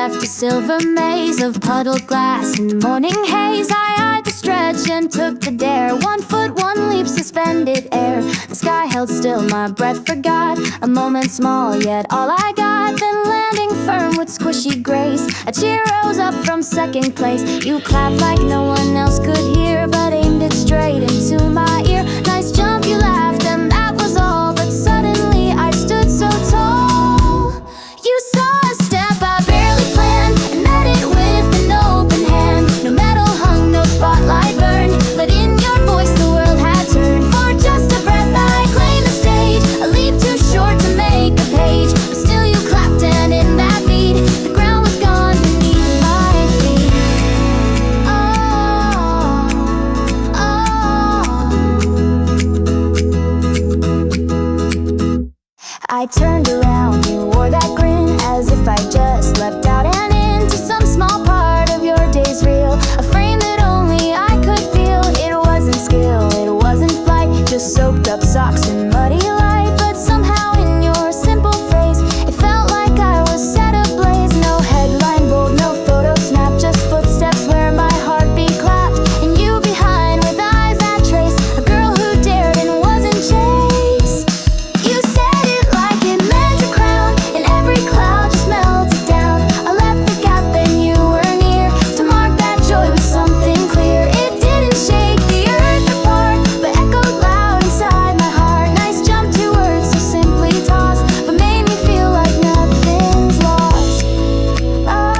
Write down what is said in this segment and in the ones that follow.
left a silver maze of puddled glass in the morning haze. I eyed the stretch and took the dare. 1 foot, 1 leap, suspended air. The sky held still, my breath forgot. A moment small, yet all I got. Then landing firm with squishy grace, a cheer rose up from second place. You clapped like no one else could hear, but aimed it straight into my ear. Nice jump, you laughed, and that was all. But suddenly I stood so tall. You saw a step I barely planned, and met it with an open hand. No medal hung, no spotlight burned, but in your voice the world had turned. For just a breath I claimed the stage, a leap too short to make a page. But still you clapped, and in that beat the ground was gone beneath my feet. I turned around, you wore that grin, as if I just leapt out and into some small part of your day's reel. A frame that only I could feel. It wasn't skill, it wasn't flight, just soaked up socks and muddy light. But somehow in your simple phrase, it felt like I was set ablaze. No headline bold, no photo snap, just footsteps where my heartbeat clapped. And you behind with eyes that trace, a girl who dared and wasn't chased. You said it like it meant a crown, and every cloud just melted down. I left the gap and you were near, to mark that joy with something clear. It didn't shake the earth apart, but echoed loud inside my heart. Nice jump to words so simply tossed, but made me feel like nothing's lost. Oh,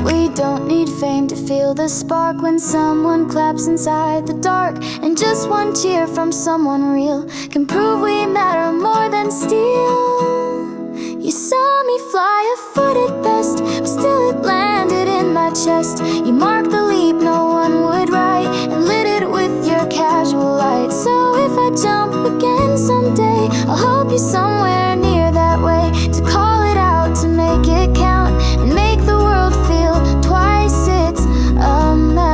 we don't need fame to feel the spark when someone claps inside the dark. And just one cheer from someone real can prove we matter more than steel. You saw me fly a foot at best, but still it landed in my chest. You marked the leap no one would write, and lit it with your casual light. So if I jump again someday, I'll hope you're somewhere near that way, to call it out, to make it count, and make the world feel twice its amount.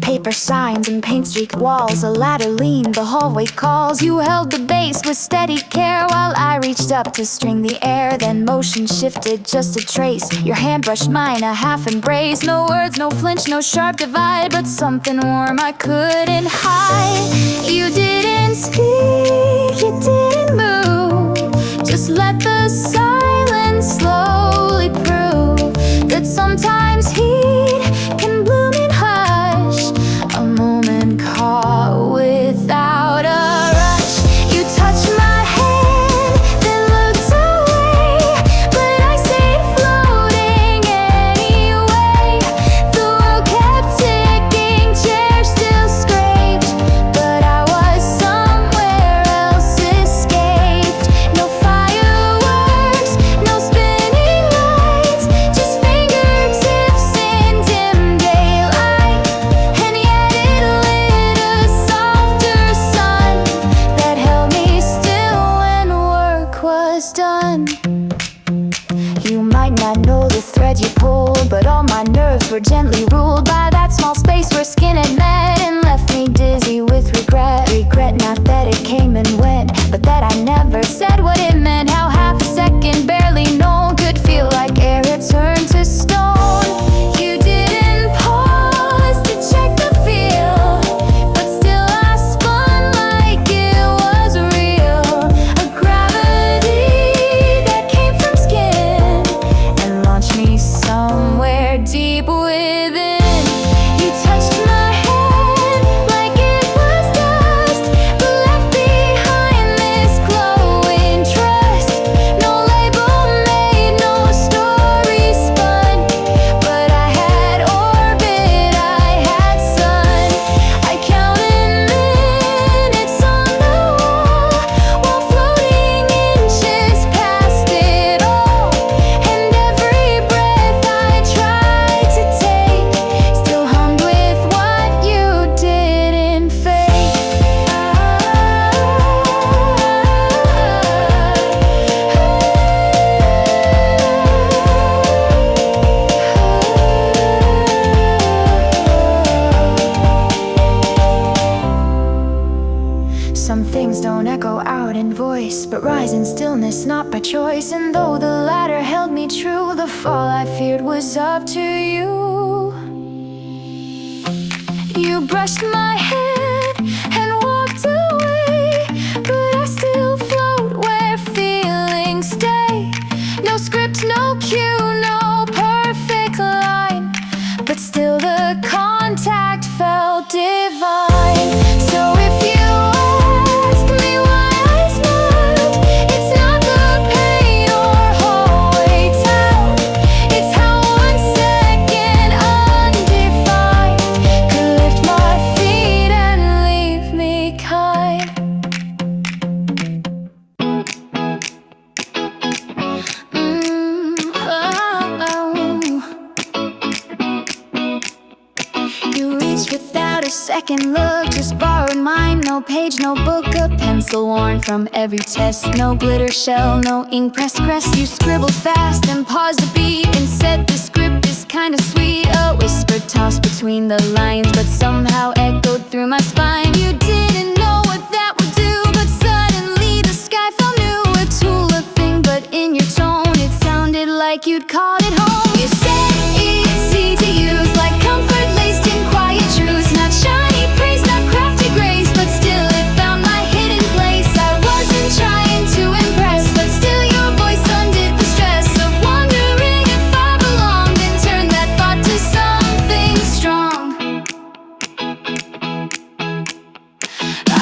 Paper signs and paint-streaked walls, a ladder leaned, the hallway calls. You held the bass with steady care while I reached up to string the air. Then motion shifted just a trace, your hand brushed mine, a half embrace. No words, no flinch, no sharp divide, but something warm I couldn't hide. You didn't speak, you didn't move, just let the silence slowly prove that sometimes heat can bloom in hush, a moment caught without a rush. You touched my hand, then looked away, but I stayed floating anyway. The world kept ticking, chairs still scraped, but I was somewhere else, escaped. No fireworks, no spinning lights, just fingertips Some things don't echo out in voice, but rise in stillness, not by choice. And though the latter held me true, the fall I feared was up to you. You brushed my head and walked away, but I still float where feelings stay. No script, no cue, no perfect line, but still the contact felt divine. So if you ask me why I smiled, it's not the pain or hallway tell. It's how 1 second undefined could lift my feet and leave me kind. You reached without a second look, just borrowed mine. No page, no book, a pencil worn from every test. No glitter shell, no ink pressed crest. You scribbled fast and paused a beat and said the script is kinda sweet. A whisper tossed between the lines, but somehow echoed through my spine. You didn't know what that would do, but suddenly the sky felt new. A tool, a thing, but in your tone it sounded like you'd called it home. You said it's easy to use, like comfort laced in quiet truths. Not shiny praise, not crafty grace, but still it found my hidden place. I wasn't trying to impress, but still your voice undid the stress of wondering if I belonged, and turned that thought to something strong.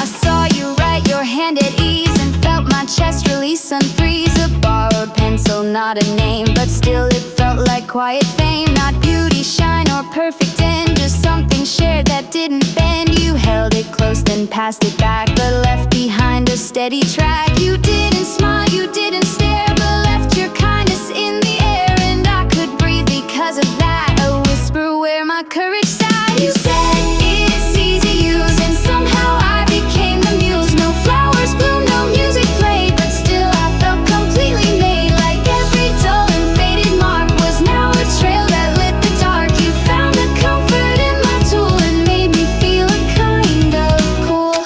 I saw you write your hand at ease and felt my chest release, unfreeze. A borrowed pencil, not a name, but still it felt like quiet fame. Not beauty, shine, or perfect end, just something shared that didn't bend. You held it close, then passed it back, but left behind a steady track. You didn't smile, you didn't stare, but left your kindness in the air. And I could breathe because of that, a whisper where my courage sat. You said it's easy to use, and somehow I became the muse. No flowers bloom, no music played, but still I felt completely made. Like every dull and faded mark was now a trail that lit the dark. You found the comfort in my tool and made me feel a kind of cool.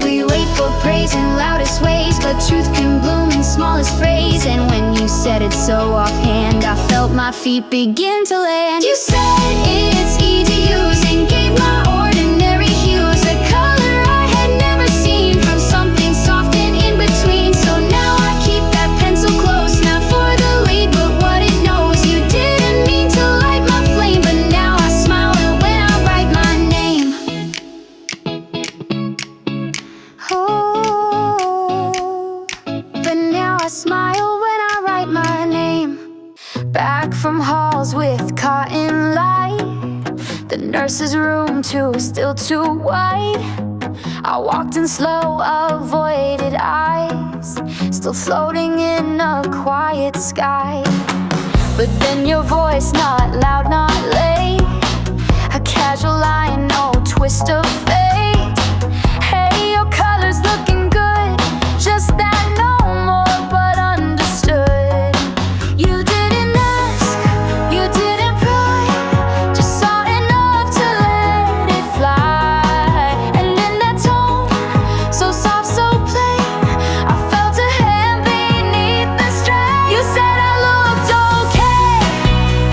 We wait for praise in loudest ways, but truth can bloom in smallest phrase. And when you said it so offhand, I felt my feet begin to land. You said it's easy to use and gave my ordinary hues a color I had never seen, from something soft and in between. So now I keep that pencil close, not for the lead, but what it knows. You didn't mean to light my flame, but now I smile when I write my name. Oh, but now I smile when I write my name. Back from halls with cotton light, the nurse's room too still too wide. I walked in slow, avoided eyes, still floating in a quiet sky. But then your voice, not loud, not late, a casual line, no twist of fate. Hey, your color's looking good, just that no more but understood. You didn't ask, you didn't pry, just saw enough to let it fly. And in that tone, so soft, so plain, I felt a hand beneath the strain. You said I looked okay,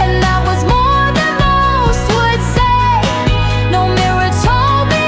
and that was more than most would say. No mirror told me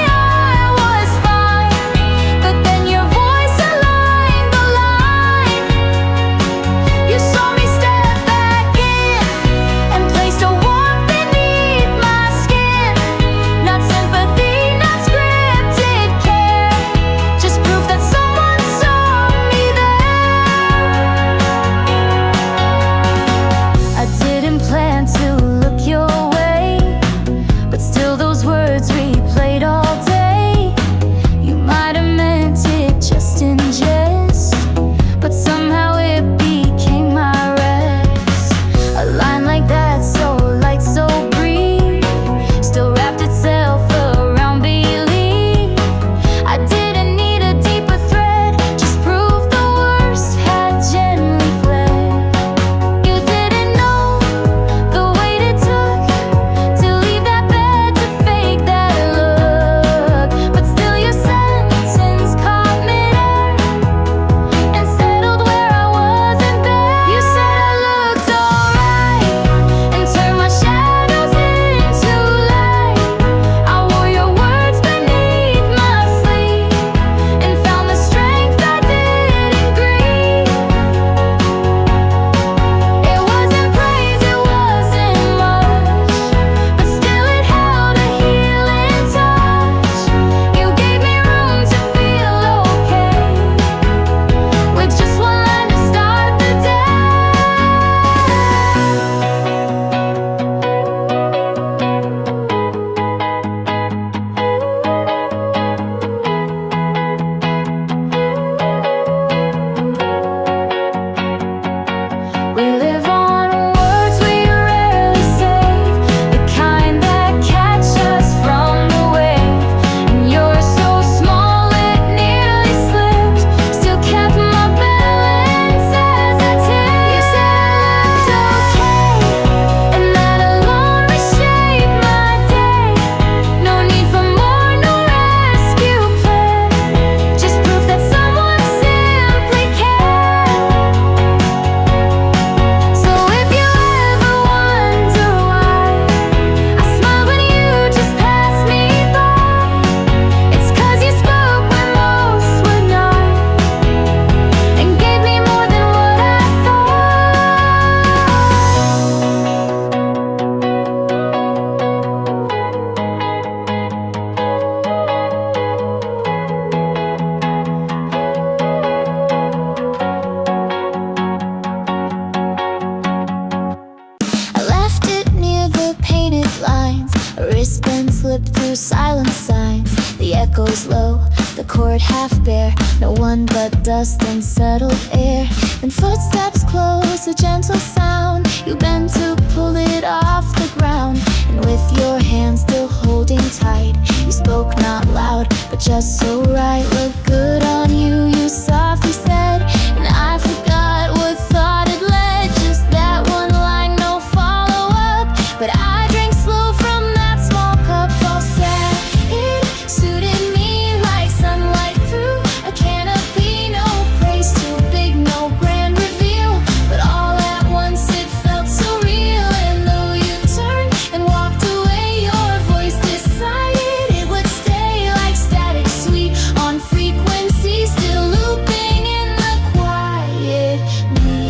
through silent signs. The echoes low, the chord half bare, no one but dust and settled air. Then footsteps close, a gentle sound. You bend to pull it off the ground, and with your hand still holding tight, you spoke not loud, but just so right. Look good on you, you softly said, and I forgot what thought it led. Just that one line, no follow-up, but I drank slow from that small cup. All said, it suited me like sunlight through a canopy. No praise too big, no grand reveal, but all at once it felt so real. And though you turned and walked away, your voice decided it would stay like static, sweet on frequency, still looping in the quiet me.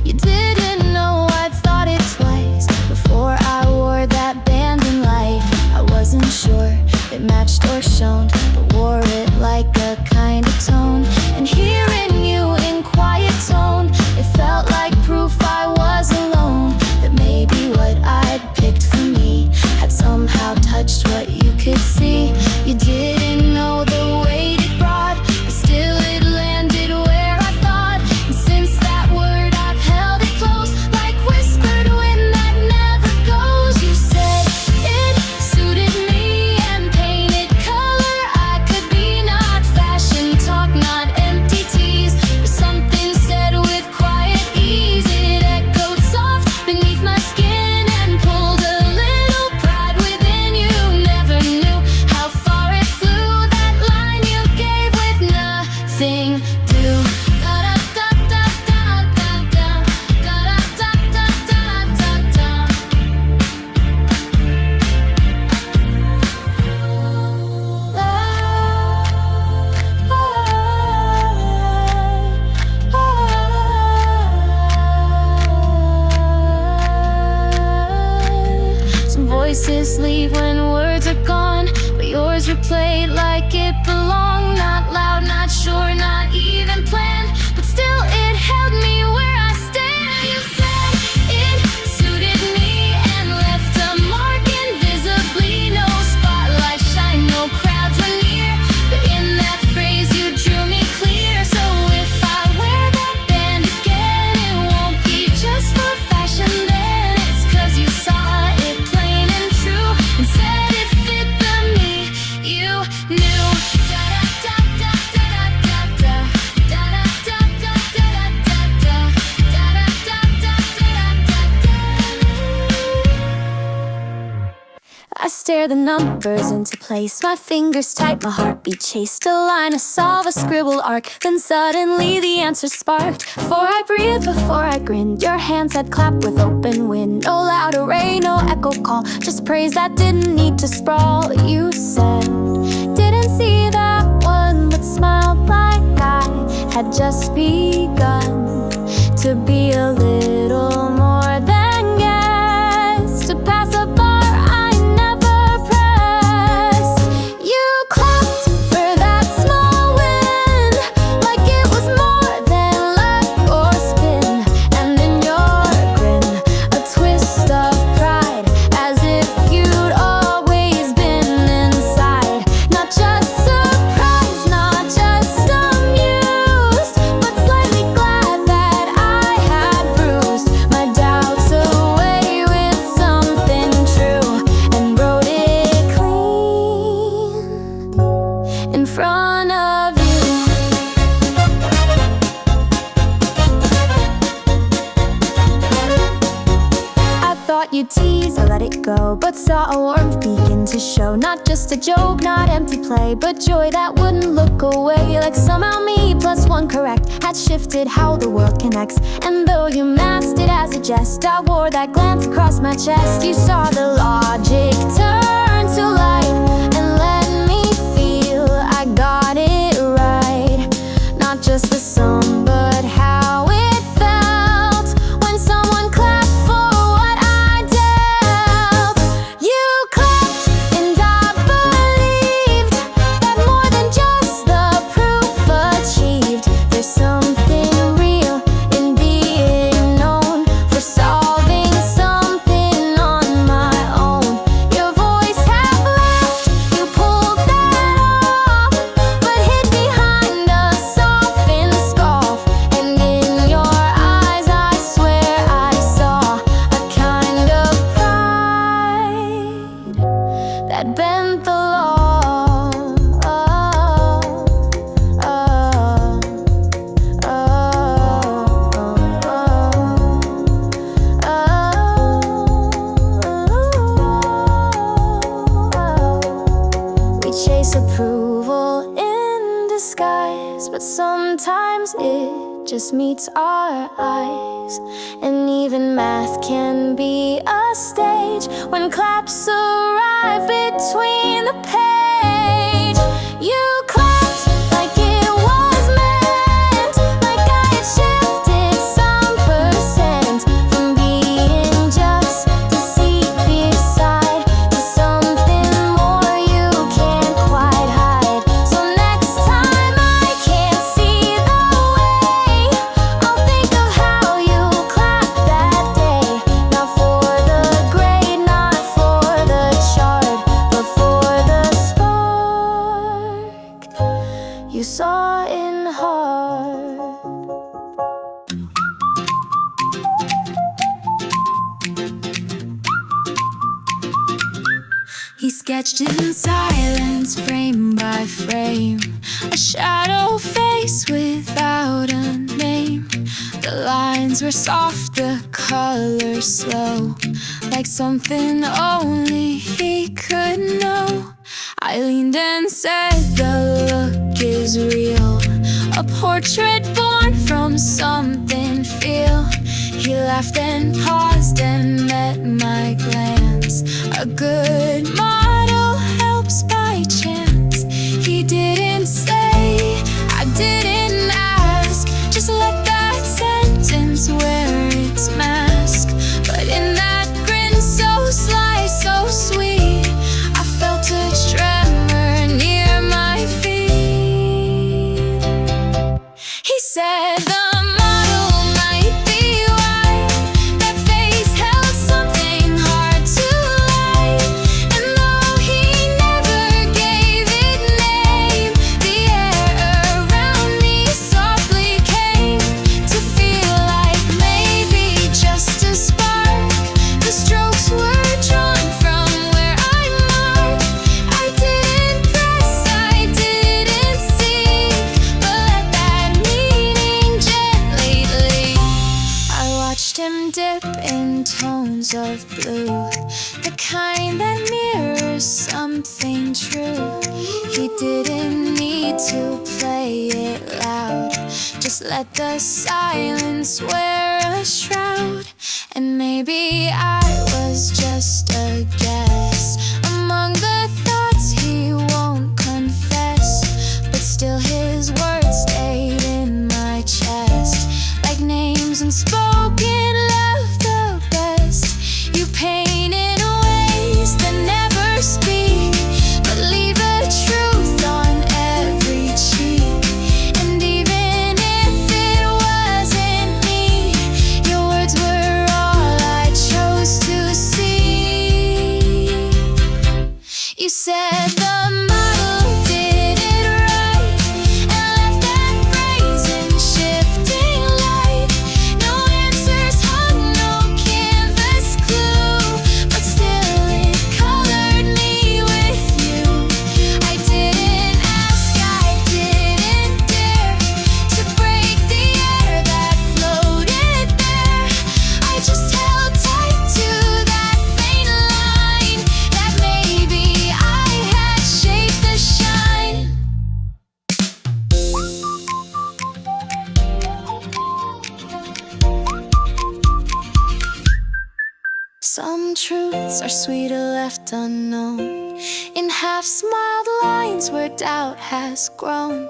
You didn't know I thought it twice before I wore that band in light. I wasn't sure it matched or shone, but wore it like a kind of tone. And hearing you in quiet tone, it felt like proof I was alone, that maybe what I'd picked for me had somehow touched what you could see. You didn't know the weight it brought, but still it landed where I thought. And since that word I've held it close, like whispered wind that never goes. You said it suited me and painted color. I could be not fashion talk, not empty tease, but something said with quiet ease. It echoed soft beneath my skin and pulled a little pride within you. Never knew how far it flew, that line you gave with nothing due. Some voices leave when words are gone, but yours were played like it belonged. Not loud, not sure, not even planned, but still it held me where I stand. You said it suited me and left a mark invisibly. No spotlight shine, no crowds were near, but in that phrase you drew me clear. So if I wear that band again, it won't be just for fashion then. It's 'cause you saw it plain and true and said it fit the me you knew. I stare the numbers into place, my fingers tight, my heartbeat chased a line, I solve a scribbled arc, then suddenly the answer sparked. Before I breathed, before I grinned, your hands had clapped with open wind. No loud array, no echo call, just praise that didn't need to sprawl. You said, didn't see that one, but smiled like I had just begun to be a little more than guest, to pass a bar I never pressed. You clapped for that small win, like it was more than luck or spin. And in your grin, a twist of pride, as if you'd always been inside. Not just surprised, not just amused, but slightly glad that I had bruised my doubts away with something true and wrote it clean in front of you. I thought you'd tease or let it go, but saw a warmth begin to show. Not just a joke, not empty play, but joy that wouldn't look away. Like somehow me plus one correct had shifted how the world connects. And though you masked it as a jest, I wore that glance across my chest. You saw the logic turn to light and let me feel I got it right. Not just the sum, but how it felt when someone clapped for what I dealt. You clapped and I believed that more than just the proof achieved. sometimes it just meets our eyes. And even math can be a stage when claps arrive between the page. You clapped like it was meant, like I had shifted some percent from being just a seat beside to something more you can't quite hide. So next time I can't see the way, I'll think of how you clapped that day. Not for the grade, not for the chart, but for the spark you saw in heart. He sketched in silence, frame by frame, a shadow face without a name. The lines were soft, the colors slow, like something only he could know. I leaned and said, the look is real, a portrait born from something feel. He laughed and paused and met my glance. A good model helps by chance. He didn't say, I didn't ask, just let that sentence wear its mask. But in that grin so sly, so sweet, I felt a tremor near my feet. He said, the model might be right, that face held something hard to lie. And though he never gave it name, the air around me softly came to feel like maybe just a spark. The strokes were drawn from where I marked. I didn't press, I didn't seek, but let that meaning gently leak. I watched him dip in tones of blue, the kind that mirrors something true. He didn't need to play it loud, just let the silence wear a shroud. And maybe I was just a guess among the thoughts he won't confess, but still his words stayed in my chest, like names unspoken, love the best. You paint in ways that never speak, but leave a truth on every cheek. And even if it wasn't me, your words were all I chose to see. You said the model did it right, and left that phrase in shifting light. No answers hung, no canvas clue, but still it colored me with you. I didn't ask, I didn't dare to break the air that floated there. I just held tight to that faint line that maybe I had shaped the shine. Some truths are sweeter left unknown, in half-smiled lines where doubt has grown.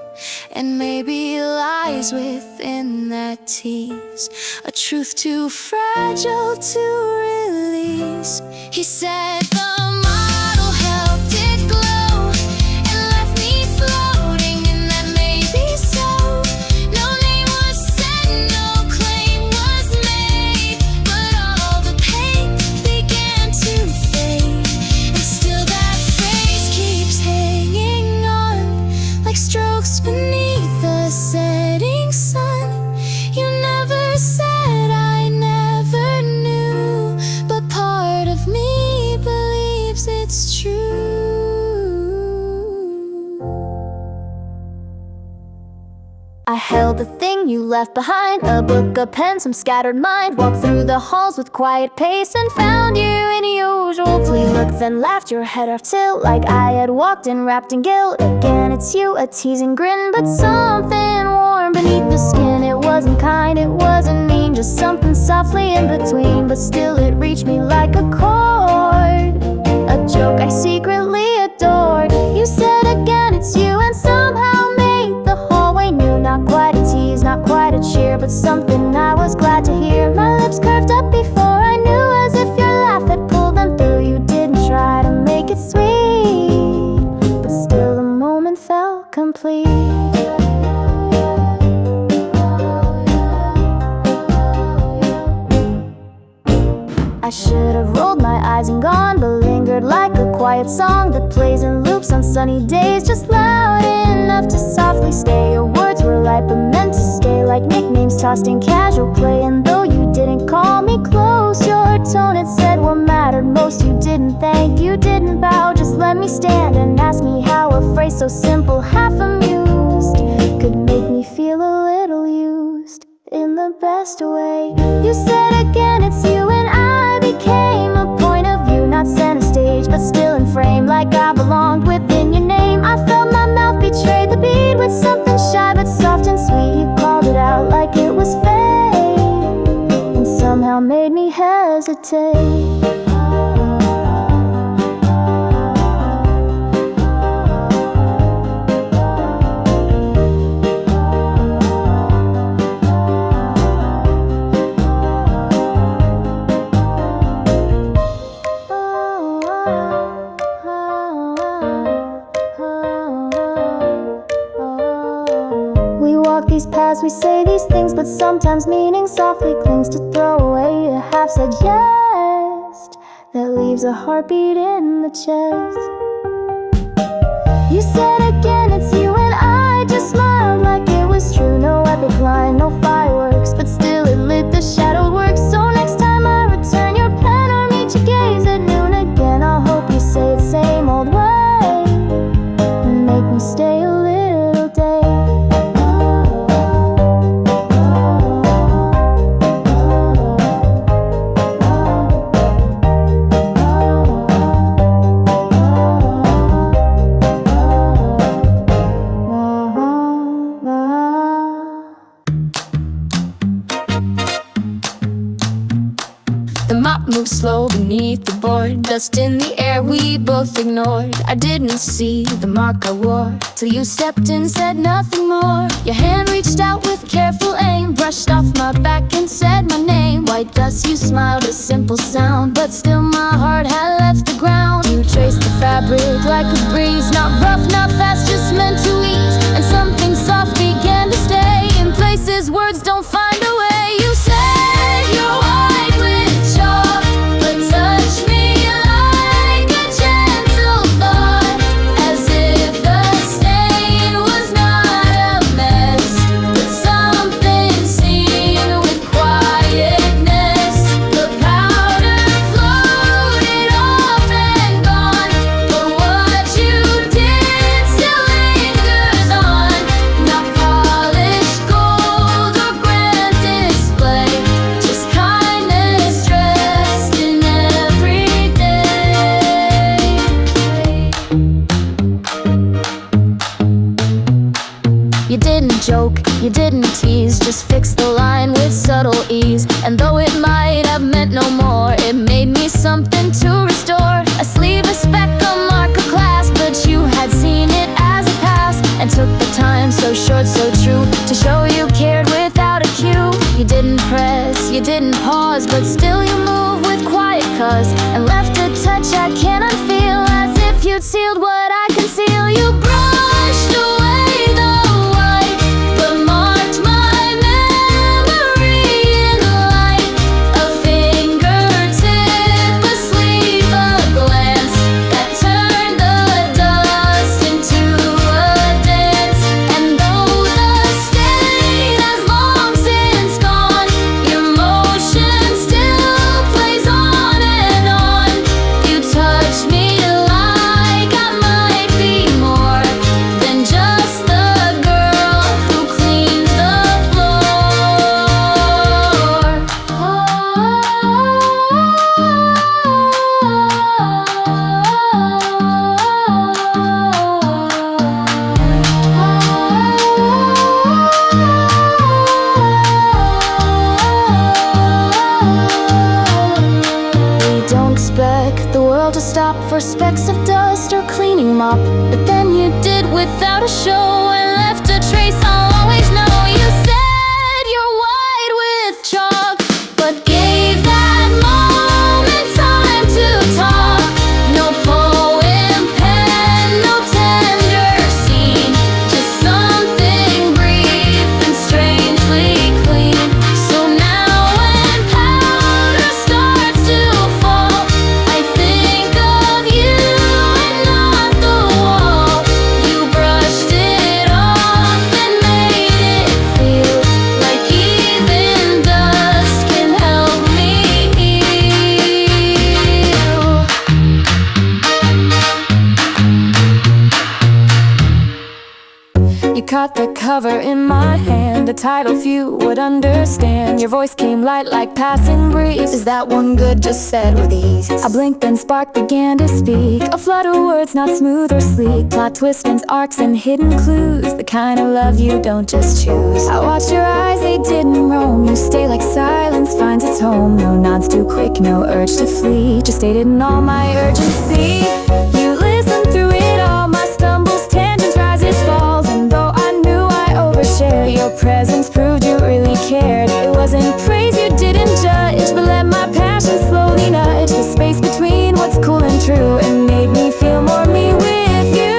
And maybe lies within that tease, a truth too fragile to release. He said the model helped it glow and left me floating, and that may be so. No name was said, no claim was made, but all the pain began to fade. And still that phrase keeps hanging on, like strokes beneath the setting sun. You never said, I never knew, but part of me believes it's true. I held the thing you left behind, a book, a pen, some scattered mind. Walked through the halls with quiet pace and found you in your usual plea. Looked then laughed, your head off tilt, like I had walked in wrapped in guilt. Again it's you, a teasing grin, but something warm just something softly in between, but still it reached me like a chord, a joke I secretly adored. You said again it's you, and somehow made the hallway new. Not quite a tease, not quite a cheer, but something I was glad to hear. My lips curved up before I knew, as if your laugh had pulled them through. You didn't try to make it sweet, but still the moment felt complete. I should have rolled my eyes and gone, but lingered like a quiet song that plays in loops on sunny days, just loud enough to softly stay. Your words were light but meant to stay, like nicknames tossed in casual play. And though you didn't call me close, your tone had said what mattered most. You didn't thank, you didn't bow, just let me stand and ask me how a phrase so simple, half amused, could make me feel a little used in the best way. You said again it's you, and I became a point of view, not center stage, but still in frame, like I belonged within your name. I felt my mouth betray the beat with something shy but soft and sweet. You called it out like it was fate, and somehow made me hesitate. These paths, we say these things, but sometimes meaning softly clings to throw away a half-said yes that leaves a heartbeat in the chest. You said again it's you, and I just smiled like it was true. No epic line, no fireworks, but still it lit the shadowed work. So next time I return your pen or meet your gaze at noon again, I'll hope you say it same old way and make me stay a little day. Moved slow beneath the board, dust in the air we both ignored. I didn't see the mark I wore till you stepped in, said nothing more. Your hand reached out with careful aim, brushed off my back and said my name. White dust, you smiled, a simple sound, but still my heart had left the ground. You traced the fabric like a breeze, not rough, not fast, just meant to ease. And something soft began to stay in places words don't find a way. You said you're white with chalk, but touch me like a gentle thought, as if the stain was not a mess, but something seen with quietness. The powder floated off and gone, but what you did still lingers on. Not polished gold or grand display, just kindness dressed in every day. You didn't joke, you didn't tease, just fix the line with subtle ease. And though it might have meant no more, it made me something to restore. A sleeve, a speck, a mark, a class, but you had seen it as a past and took the time, so short, so true, to show you cared without a cue. You didn't press, you didn't pause, but still you moved with quiet cause, and left a touch I can't unfeel, as if you'd sealed what I conceal. You brushed away the white, but marked my memory in light. A fingertip, a sleeve, a glance that turned the dust into a dance. And though the stain has long since gone, your motion still show and left a trace. I'll always know you said you're white with chalk, but gave that moment time to talk. No poem pen, no tender scene, just something brief and strangely clean. So now when powder starts to fall, I think of you and not the wall. You brushed it off and made it feel like even dust can help me heal. You caught the cover in my hand, the title few would understand. Your voice came light like passing breeze. Is that one good? Just said with ease. I blinked and spark began to speak. A flood of words, not smooth or sleek. Plot twists and arcs and hidden clues, the kind of love you don't just choose. I watched your eyes, they didn't roam. You stay like silence finds its home. No nods too quick, no urge to flee. Just stayed in all my urgency. You listened through it all, my stumbles, tangents, rises, falls. And though I knew I overshared, your presence proved you really cared. It wasn't praise, you didn't judge, but let my passion slowly nudge the space between what's cool and true, and made me feel more me with you.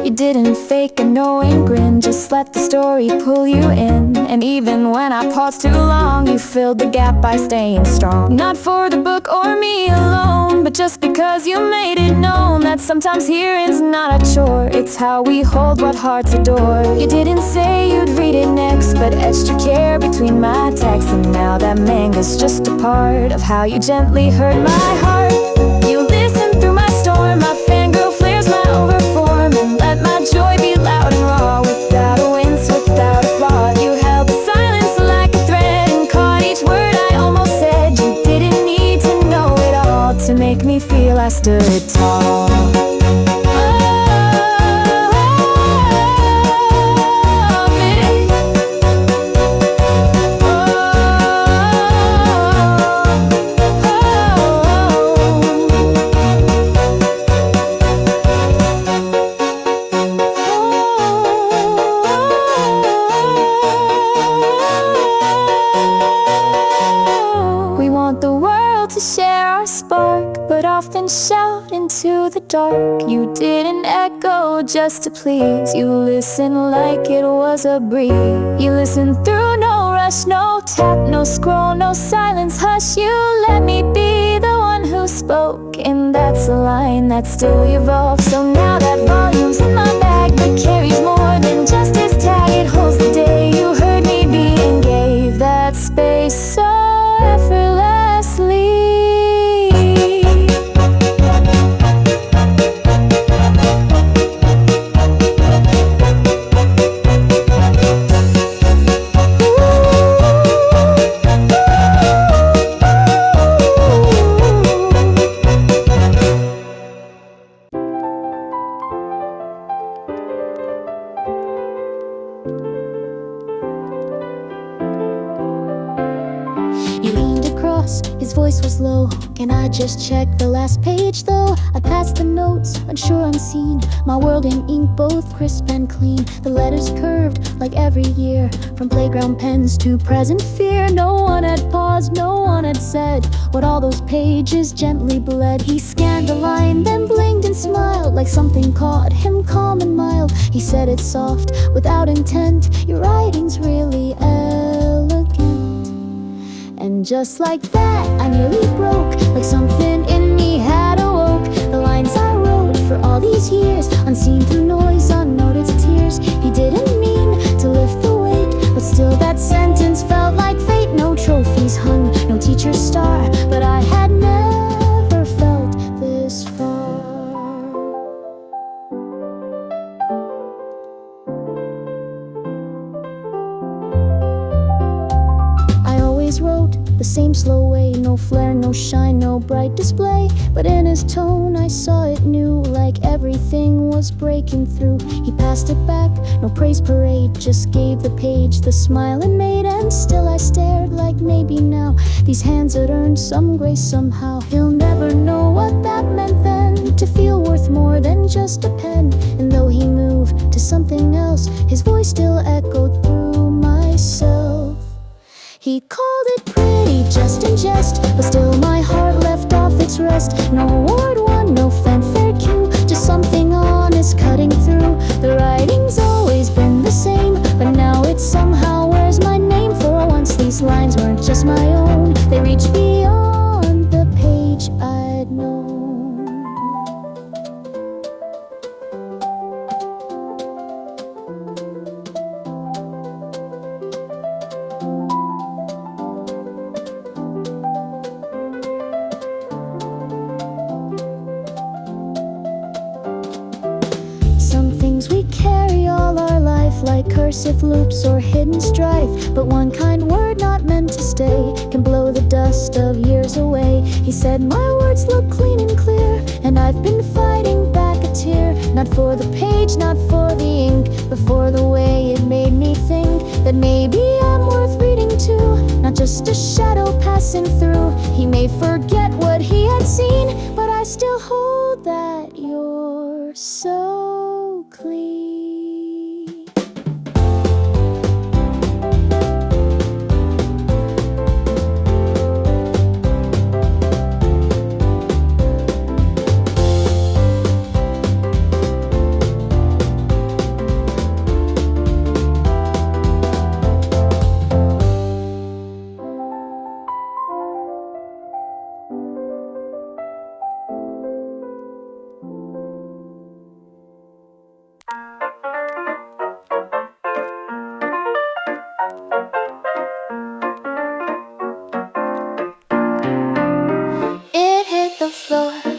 You didn't fake a knowing grin, just let the story pull you in. And even when I paused too long, you filled the gap by staying strong. Not for the book or me alone, but just because you made it known that sometimes hearing's not a chore. It's how we hold what hearts adore. You didn't say you'd read it next, but etched your care between my texts. And now that manga's just a part of how you gently hurt my heart. You listen through my storm, my fangirl flares my overform, and let my joy be loud and raw, without a wince, without a flaw. You held the silence like a thread and caught each word I almost said. You didn't need to know it all to make me feel I stood tall. Shout into the dark. You didn't echo just to please. You listened like it was a breeze. You listened through, no rush, no tap, no scroll, no silence, hush. You let me be the one who spoke, and that's a line that still evolves. So now that volume's in my bag, but carries more than just its tag. It holds the day you heard me be and gave that space so effortlessly. His voice was low. Can I just check the last page though? I passed the notes, unsure, unseen. My world in ink, both crisp and clean. The letters curved like every year, from playground pens to present fear. No one had paused, no one had said what all those pages gently bled. He scanned the line, then blinked and smiled, like something caught him calm and mild. He said it soft, without intent. Your writing's really elegant. And just like that, I nearly broke, like something in me had awoke. The lines I wrote for all these years, unseen through noise, unnoticed tears. He didn't mean to lift the weight, but still that sentence felt like fate. No trophies hung, no teacher's star, but I had never felt this far. I always wrote the same slow way. No flare, no shine, no bright display, but in his tone I saw it new, like everything was breaking through. He passed it back, no praise parade, just gave the page the smile it made. And still I stared, like maybe now these hands had earned some grace somehow. He'll never know what that meant then, to feel worth more than just a pen. And though he moved to something else, his voice still echoed through myself. He called it pretty, just in jest, but still my heart left off its rest. No award won, no fanfare cue, just something honest cutting through. The writing's always been the same, but now it somehow wears my name. For once these lines weren't just my own, they reached beyond the page I'd known. We carry all our life like cursive loops or hidden strife, but one kind word not meant to stay can blow the dust of years away. He said my words look clean and clear, and I've been fighting back a tear, not for the page, not for the ink, but for the way it made me think that maybe I'm worth reading too, not just a shadow passing through. He may forget what he had seen, but I still hold that you're so clean.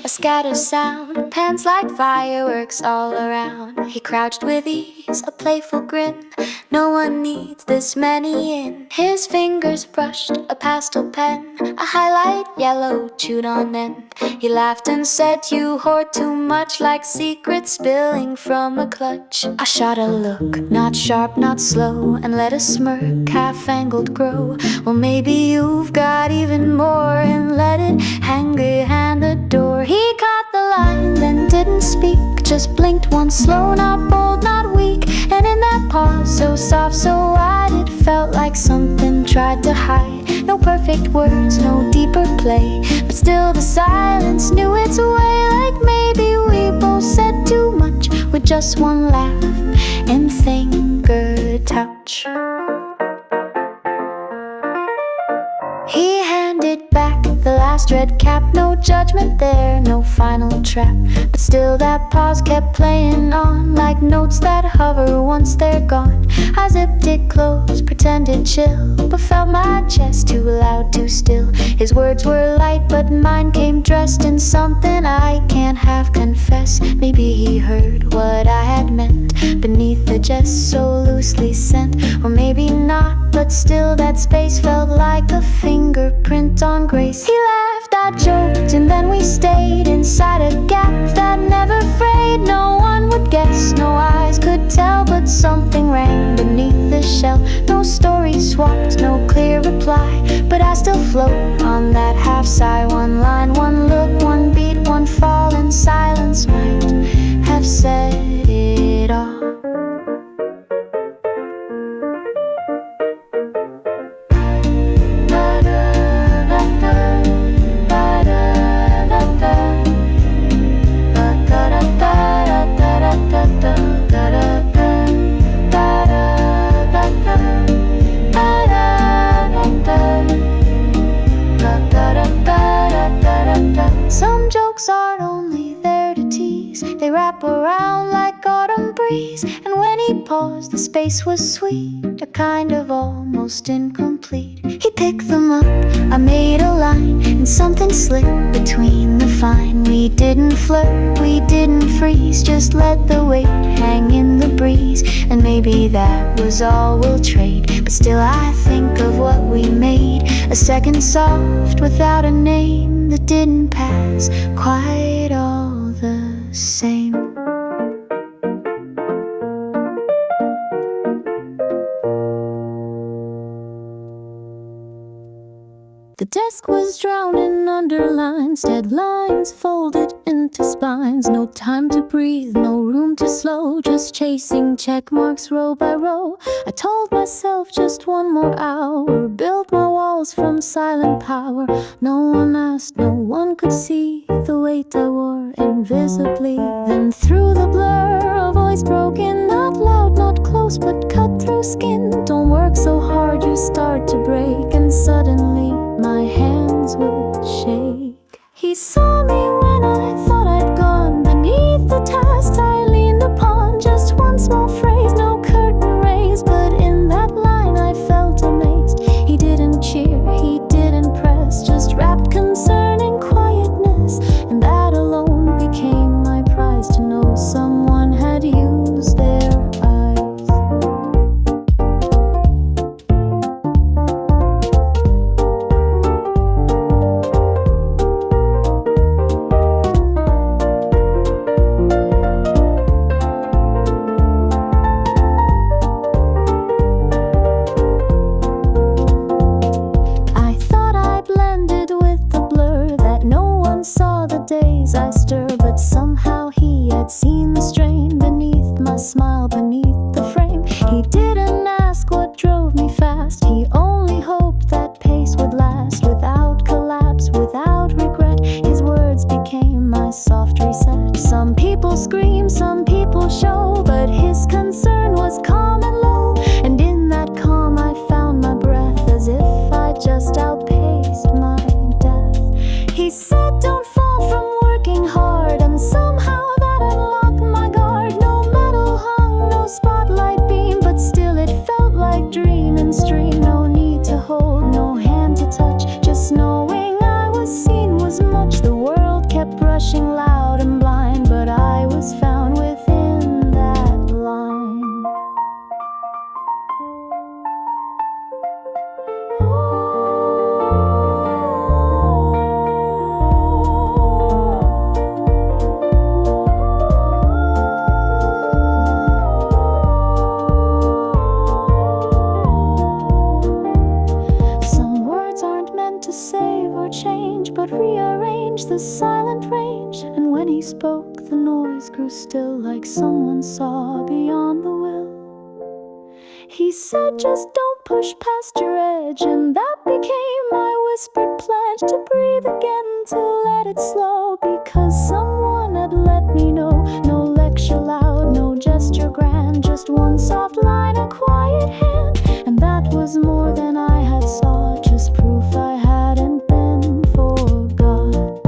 A scattered sound, pans like fireworks all around. He crouched with ease, a playful grin. No one needs this many in. His fingers brushed a pastel pen, a highlight yellow chewed on end. He laughed and said, you hoard too much, like secrets spilling from a clutch. I shot a look, not sharp, not slow, and let a smirk half-angled grow. Well, maybe you've got even more, and let it hang behind the door. He caught the line, then didn't speak, just blinked once, slow, not bold, not weak. And in that pause, so soft, so wide, it felt like something tried to hide. No perfect words, no deeper play, but still the silence knew its way. Like maybe we both said too much, with just one laugh and finger touch. He handed back the last red cap, no judgment there, no final trap. But still that pause kept playing on, like notes that hover once they're gone. I zipped it closed, pretended chill, but felt my chest too loud, too still. His words were light, but mine came dressed in something I can't half confess. Maybe he heard what I had meant beneath the jest so loosely sent. Or maybe not, but still that space felt like a fingerprint on grace. He laughed, I joked, and then we stayed inside a gap that never frayed. No one would guess, no eyes could tell, but something rang beneath the shell. No story swapped, no clear reply, but I still float on that half sigh. One line, one look, one beat, one fall, and silence might have said it all. Some jokes aren't only there to tease, they wrap around like autumn breeze. And when he paused, the space was sweet, a kind of almost incomplete. He picked them up, I made a line, and something slipped between the fine. We didn't flirt, we didn't freeze, just let the weight hang in the breeze. And maybe that was all we'll trade, but still I think of what we made. A second soft without a name that didn't pass quite all the same. The desk was drowned in underlines, deadlines folded into spines. No time to breathe, no room to slow, just chasing check marks row by row. I told myself just one more hour, built my walls from silent power. No one asked, no one could see the weight I wore invisibly. Then through the blur, a voice broke in, not loud, not close, but cut through skin. Don't work so hard, you start to break, and suddenly my hands would shake. He saw me when I thought I'd gone beneath the task I leaned upon. Just one small phrase, no curtain raised, but in that line I felt amazed. He didn't cheer, he didn't press, just wrapped concern in quietness. And that alone became my prize, to know someone had used their eyes. I stir, but somehow he had seen the strain beneath my smile, beneath the frame. He didn't ask what drove me fast, he only hoped that pace would last. Without collapse, without regret, his words became my soft reset. Some people scream, some people show, but his concern was calm and low. And in that calm I found my breath, as if I just outpaced my death. He said, don't fall from working hard, and somehow that unlocked my guard. No medal hung, no spotlight beam, but still it felt like dream and stream. No need to hold, no hand to touch, just knowing I was seen was much. The world kept rushing loud and blind, but I was found within that line. But rearrange the silent range, and when he spoke the noise grew still, like someone saw beyond the will. He said, just don't push past your edge, and that became my whispered pledge, to breathe again, to let it slow, because someone had let me know. No lecture loud, no gesture grand, just one soft line, a quiet hand, and that was more than I had sought, just proof I hadn't been forgot.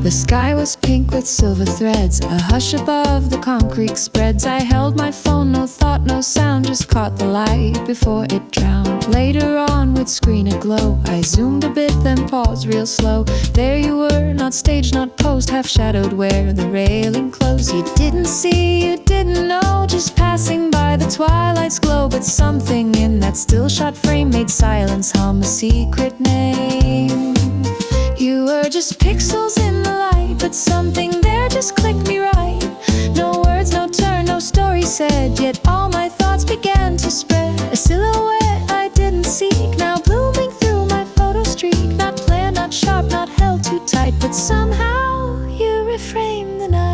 The sky was pink with silver threads, a hush above the concrete spreads. I held my phone, no thought, no sound, just caught the light before it drowned. Later on with screen aglow, I zoomed a bit, then paused real slow. There you were, not staged, not posed, half shadowed where the railing closed. You didn't see, you didn't know, just passing by the twilight's glow. But something in that still shot frame made silence hum a secret name. You were just pixels in the light, but something there just clicked me right. No words, no turn, no story said, yet all my thoughts began to spread. A silhouette I didn't seek, now blooming through my photo streak. Not planned, not sharp, not held too tight, but somehow you reframed the night.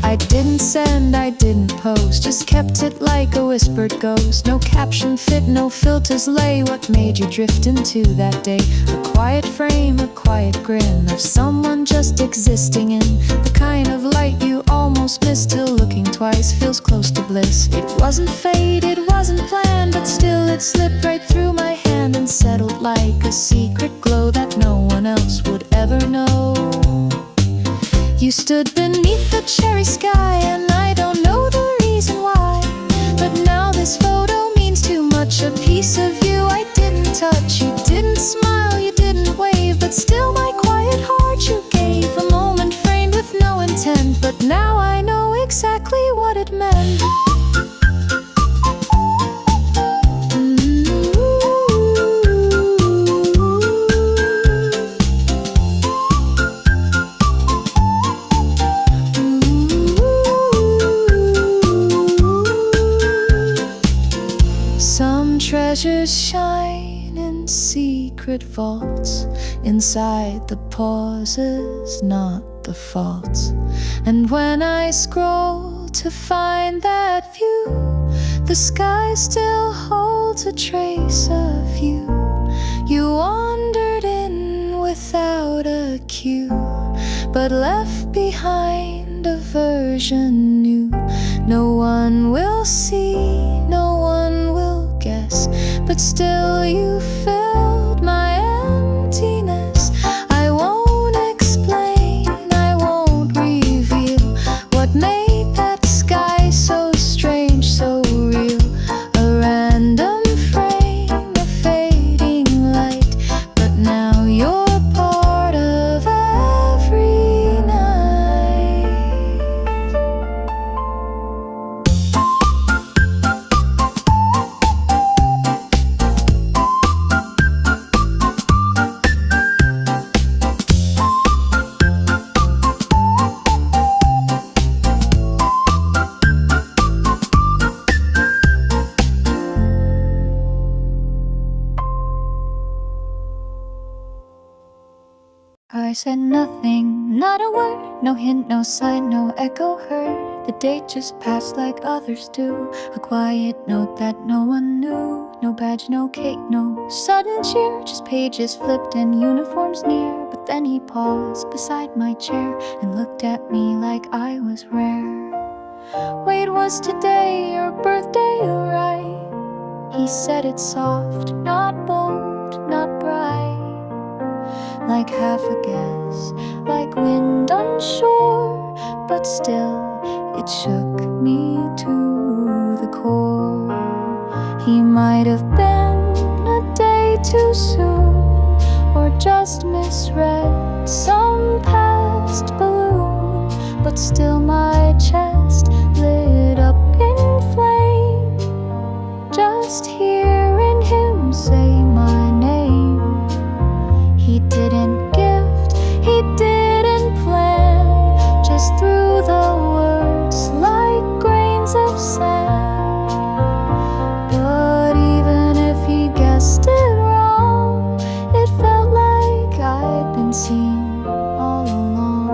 I didn't send, I didn't post, just kept it like a whispered ghost. No caption fit, no filters lay. What made you drift into that day? A quiet frame, a quiet grin of someone just existing in the kind of light you almost miss till looking twice feels close to bliss. It wasn't fate, it wasn't planned, but still it slipped right through my hand and settled like a secret glow that no one else would ever know. You stood beneath the cherry sky, and I don't know the reason why, but now this photo means too much. A piece of you I didn't touch. You didn't smile, you didn't wave, but still my quiet heart you gave. A moment framed with no intent, but now I know exactly what it meant. Treasures shine in secret vaults, inside the pauses, not the faults. And when I scroll to find that view, the sky still holds a trace of you. You wandered in without a cue, but left behind a version new. No one will see, no one will guess, but still you filled my emptiness. I won't explain, I won't reveal what made that sky so strange, so real. A random frame, a fading light, but now you're part of every night. I said nothing, not a word, no hint, no sign, no echo heard. The day just passed like others do, a quiet note that no one knew. No badge, no cake, no sudden cheer, just pages flipped and uniforms near. But then he paused beside my chair and looked at me like I was rare. Wait, was today your birthday, right? He said it soft, not bold, not bright, like half a guess, like wind onshore, but still it shook me to the core. He might have been a day too soon, or just misread some past balloon, but still my chest lit up in flame, just hearing him say my name. He didn't gift, he didn't plan, just threw the words like grains of sand. But even if he guessed it wrong, it felt like I'd been seen all along.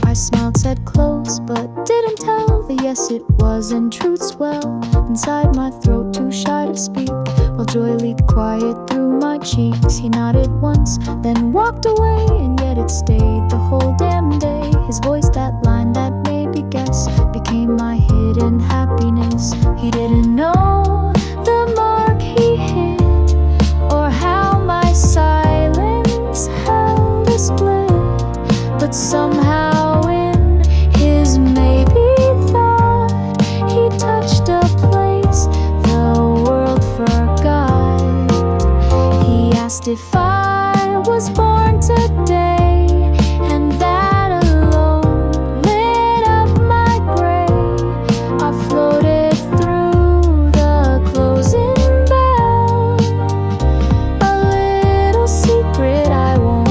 I smiled, said close, but didn't tell the yes it was, and truth's well inside my throat, too shy to speak, while joy leaked quiet through my cheeks. He nodded once, then walked away, and yet it stayed the whole damn day. His voice, that line that made me guess, became my hidden happiness. He didn't know the mark he hit, or how my silence held a split, but somehow in his maybe thought he touched a place the world forgot. He asked if I was born today, and that alone lit up my gray. I floated through the closing bell, a little secret I won't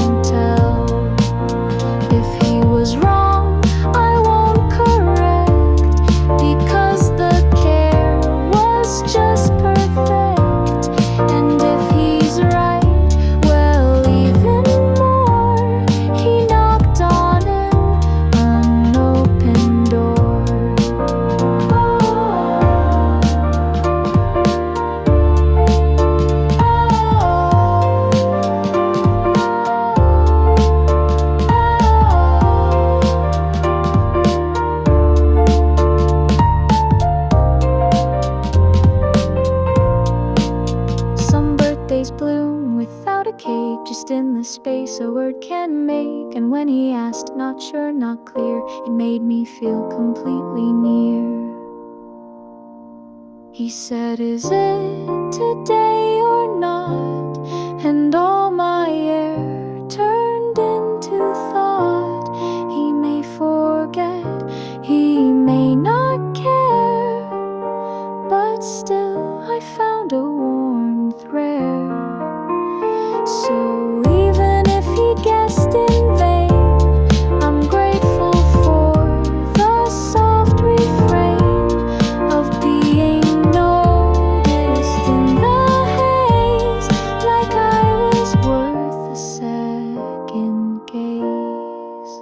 take, just in the space a word can make. And when he asked, not sure, not clear, it made me feel completely near. He said, is it today or not? And all my air turned into thought. He may forget, he may not care, but still I found a warmth rare. So even if he guessed in vain, I'm grateful for the soft refrain of being noticed in the haze, like I was worth a second gaze.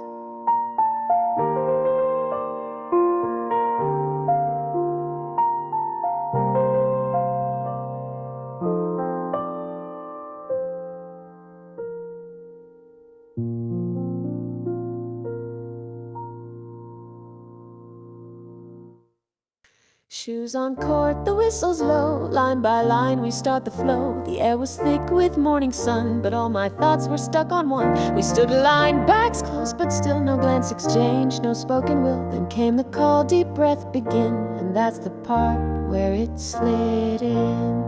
Shoes on court, the whistle's low. Line by line we start the flow. The air was thick with morning sun, but all my thoughts were stuck on one. We stood aligned, backs close, but still no glance exchanged, no spoken will. Then came the call, deep breath begin, and that's the part where it slid in.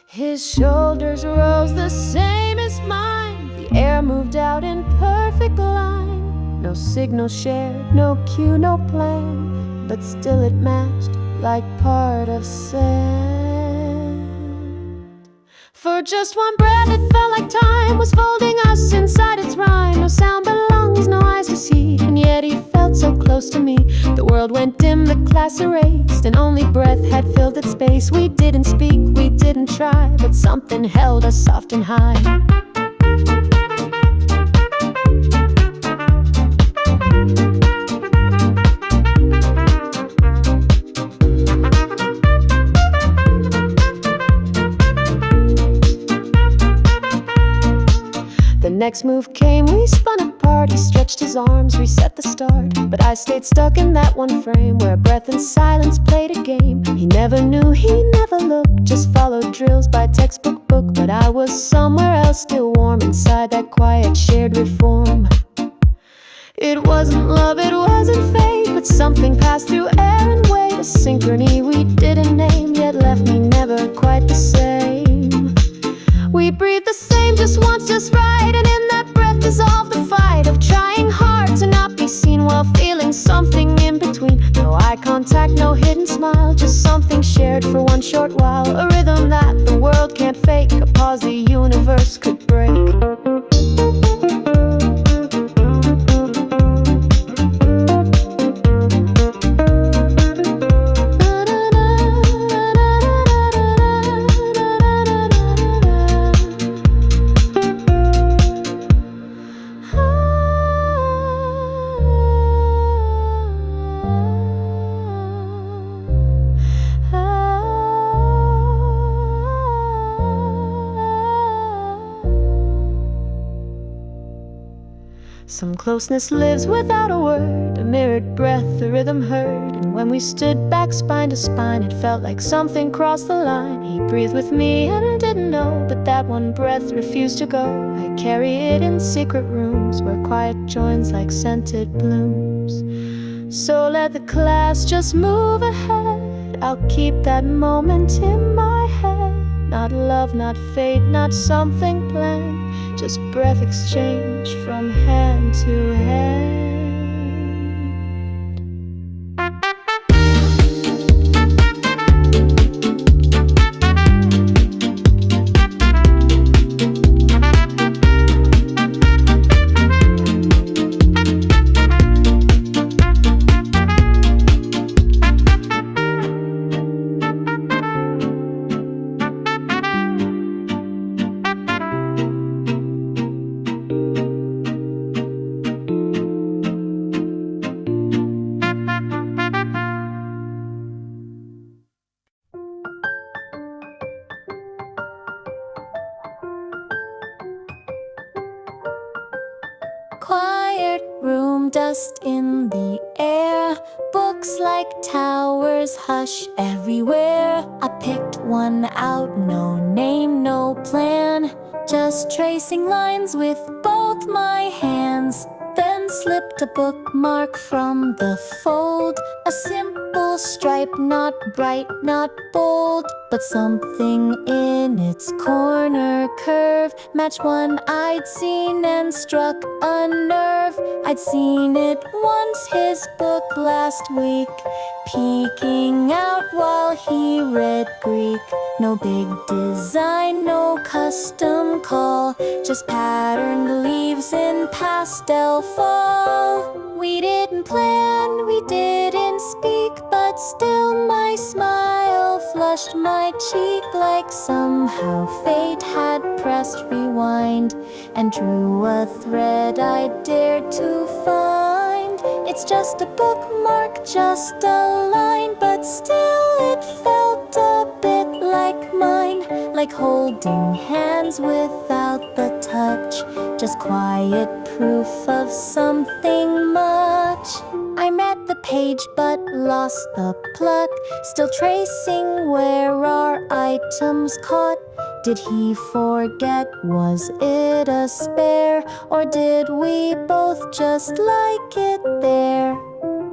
His shoulders rose the same as mine. The air moved out in perfect line. No signal shared, no cue, no plan, but still it matched like part of sand. For just one breath it felt like time was folding us inside its rhyme. No sound but lungs, no eyes to see, and yet he felt so close to me. The world went dim, the class erased, and only breath had filled its space. We didn't speak, we didn't try, but something held us soft and high. The next move came, we spun apart. He stretched his arms, reset the start, but I stayed stuck in that one frame where breath and silence played a game. He never knew, he never looked, just followed drills by textbook book. But I was somewhere else, still warm inside that quiet shared reform. It wasn't love, it wasn't fate, but something passed through air and weight. A synchrony we didn't name, yet left me never quite the same. We breathed the same just once, just right, and in that breath dissolved the fight of trying hard to not be seen while feeling something in between. No eye contact, no hidden smile, just something shared for one short while. A rhythm that the world can't fake, a pause the universe could break. Some closeness lives without a word, a mirrored breath, a rhythm heard. And when we stood back spine to spine, it felt like something crossed the line. He breathed with me and didn't know, but that one breath refused to go. I carry it in secret rooms where quiet joins like scented blooms. So let the class just move ahead, I'll keep that moment in my head. Not love, not fate, not something planned, just breath exchanged from hand to hand. Quiet room, dust in the air, books like towers hush everywhere. I picked one out, no name, no plan. just tracing lines with both my hands. Then slipped a bookmark from the fold. A simple stripe, not bright, not bold, but something in its corner curve matched one I'd seen and struck a nerve. I'd seen it once, his book last week, peeking out while he read Greek. No big design, no custom call, just patterned leaves in pastel fall. We didn't plan, we didn't speak, but still my smile flushed my cheek like somehow fate had pressed rewind and drew a thread I dared to find. It's just a bookmark, just a line, but still it felt a bit like mine, like holding hands without the touch, just quiet proof of something much. I read the page but lost the pluck, still tracing where our items caught. Did he forget? Was it a spare? Or did we both just like it there?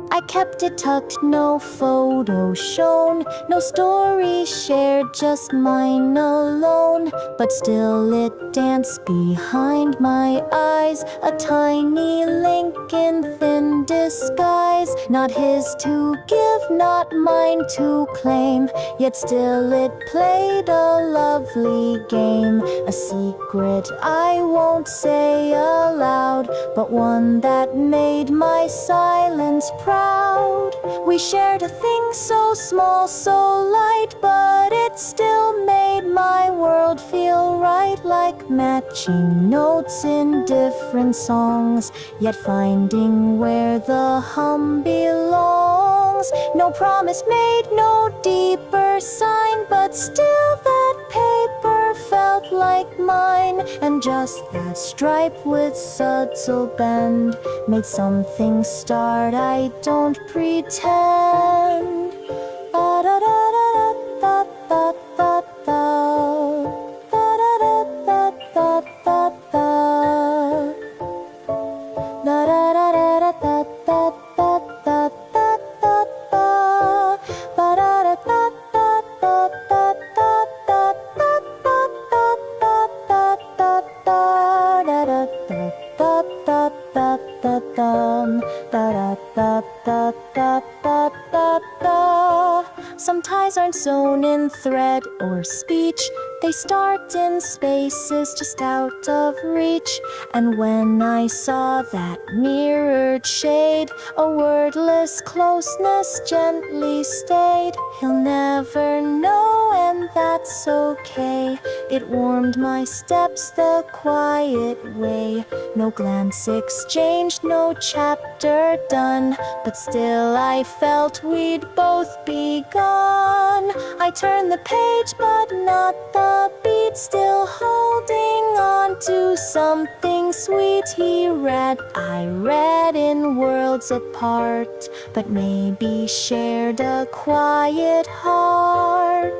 I kept it tucked, no photo shown, no story shared, just mine alone. But still it danced behind my eyes, a tiny link in thin disguise. Not his to give, not mine to claim, yet still it played a lovely game. A secret I won't say aloud, but one that made my silence proud. We shared a thing so small, so light, but it still made my world feel right, like matching notes in different songs, yet finding where the hum belongs. No promise made, no deeper sign, but still that paper felt like mine. And just that stripe with subtle bend made something start, I don't pretend. Some ties aren't sewn in thread or speech, they start in spaces just out of reach. And when I saw that mirrored shade, a wordless closeness gently stayed. He'll never know, and that's okay. It warmed my steps the quiet way. No glance exchanged, no chapter done, but still I felt we'd both be gone. I turned the page, but not the beat, still holding on to something sweet. He read, I read in worlds apart, but maybe shared a quiet heart.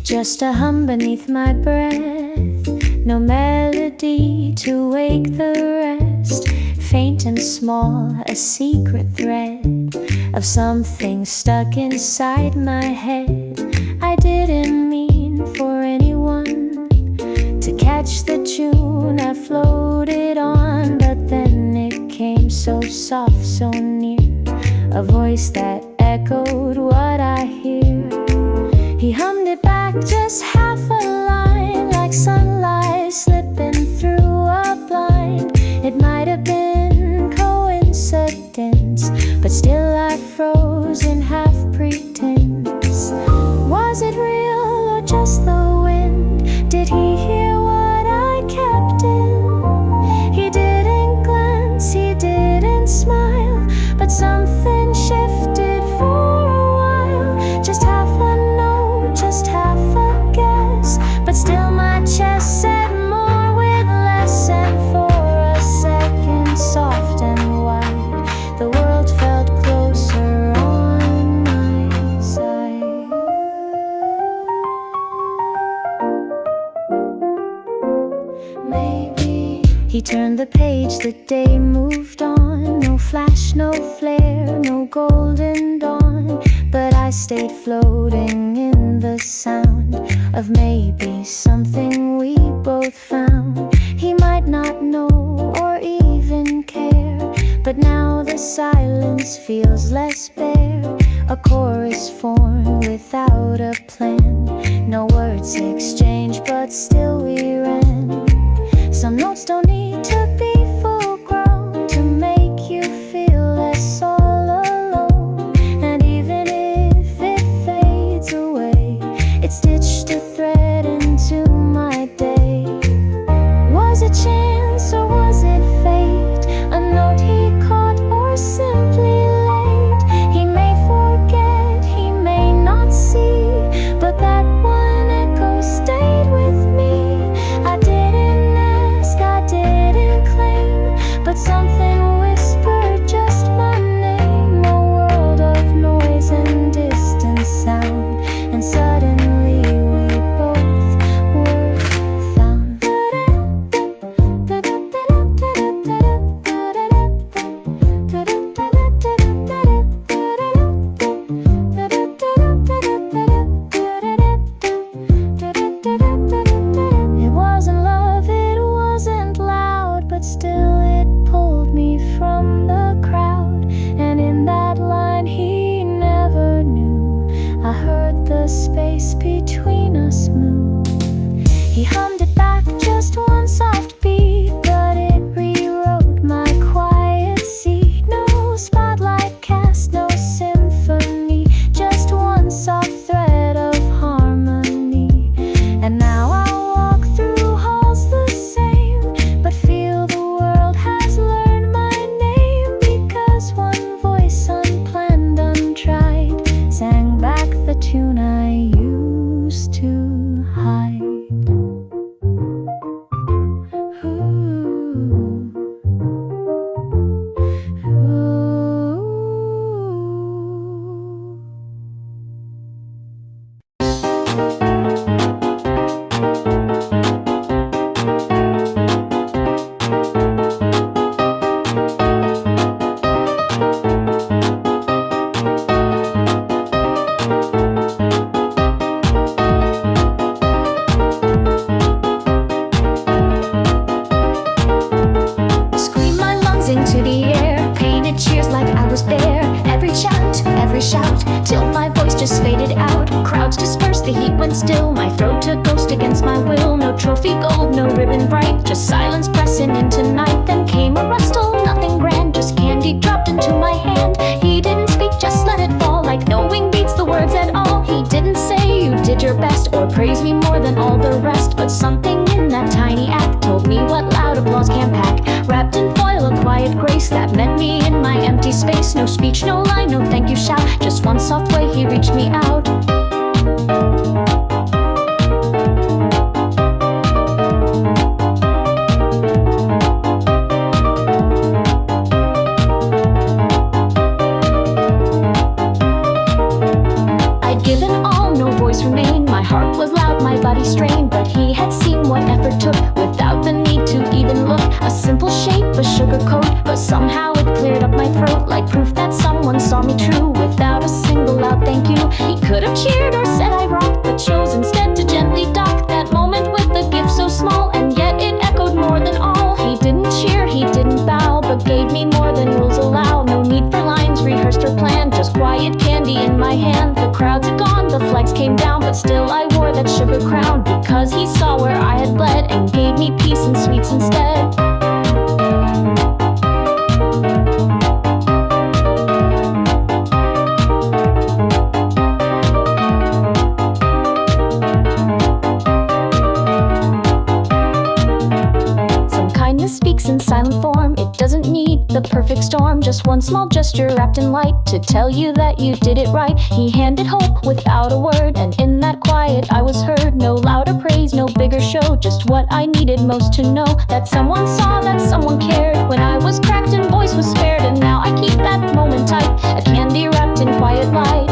Just a hum beneath my breath, no melody to wake the rest. Faint and small, a secret thread of something stuck inside my head. I didn't mean for anyone to catch the tune I floated on, but then it came so soft, so near, a voice that echoed what I hear. He hummed it back, just half a line, like sunlight slipping through a blind. It might have been coincidence, but still I froze in half pretense. Was it real or just the wind? Did he hear what I turned the page, the day moved on. No flash, no flare, no golden dawn, but I stayed floating in the sound of maybe something we both found. He might not know or even care, but now the silence feels less bare. A chorus formed without a plan. No words exchanged, but still we ran. Some notes don't need to be full grown to make you feel less all alone. And even if it fades away, it stitched a thread into my day. Was it chance or was it fate? A note he caught or simply late? He may forget, he may not see, but that one echo stayed with me. I didn't ask, I didn't claim, but something whispered just my name. A world of noise and distant sound, and suddenly we both were found. It wasn't love, it wasn't loud, but still it pulled me from the crowd. And in that line he never knew, I heard the space between us move. He hummed it back, just one soft beat, but it rewrote my quiet seat. No spotlight cast, no symphony, just one soft thread of harmony. And now I walk through halls the same, but feel the world has learned my name, because one voice unplanned, untried, sang back the tune I used to hide. Ooh. Ooh. Screamed my lungs into the air, painted cheers like I was there. Every chant, every shout, till my voice just faded out. Crowds dispersed, the heat went still. My throat took ghost against my will. No trophy gold, no ribbon bright, just silence pressing into night. Then came a rustle, nothing grand, just candy dropped into my hand. He didn't speak, just let it fall, like knowing beats the words at all. He didn't say you did your best or praise me more than all the rest, but something in that tiny act told me what loud applause can pack. Wrapped in foil, a quiet grace that met me in my empty space. No speech, no line, no thank you shout, just one soft way he reached me out. I'd given all, no voice remained. My heart was loud, my body strained, but he had seen what effort took without the need to even look. A simple shape, a sugar coat, but somehow it cleared up my throat, like proof that someone saw me true without a single loud thank you. He could have cheered or said I rocked, but chose instead to gently dock that moment with a gift so small, and yet it echoed more than all. He didn't cheer, he didn't bow, but gave me more than rules allow. No need for lines rehearsed or planned, just quiet candy in my hand. The crowds had gone, the flags came down, but still I wore that sugar crown, because he saw where I had bled and gave me peace and sweets instead. Some kindness speaks in silent form, it doesn't need the perfect storm, just one small gesture wrapped in light to tell you that you did it right. He handed hope without a word, and in that quiet I was heard. No louder praise, no bigger show, just what I needed most to know, that someone saw, that someone cared when I was cracked and voice was spared. And now I keep that moment tight, a candy wrapped in quiet light.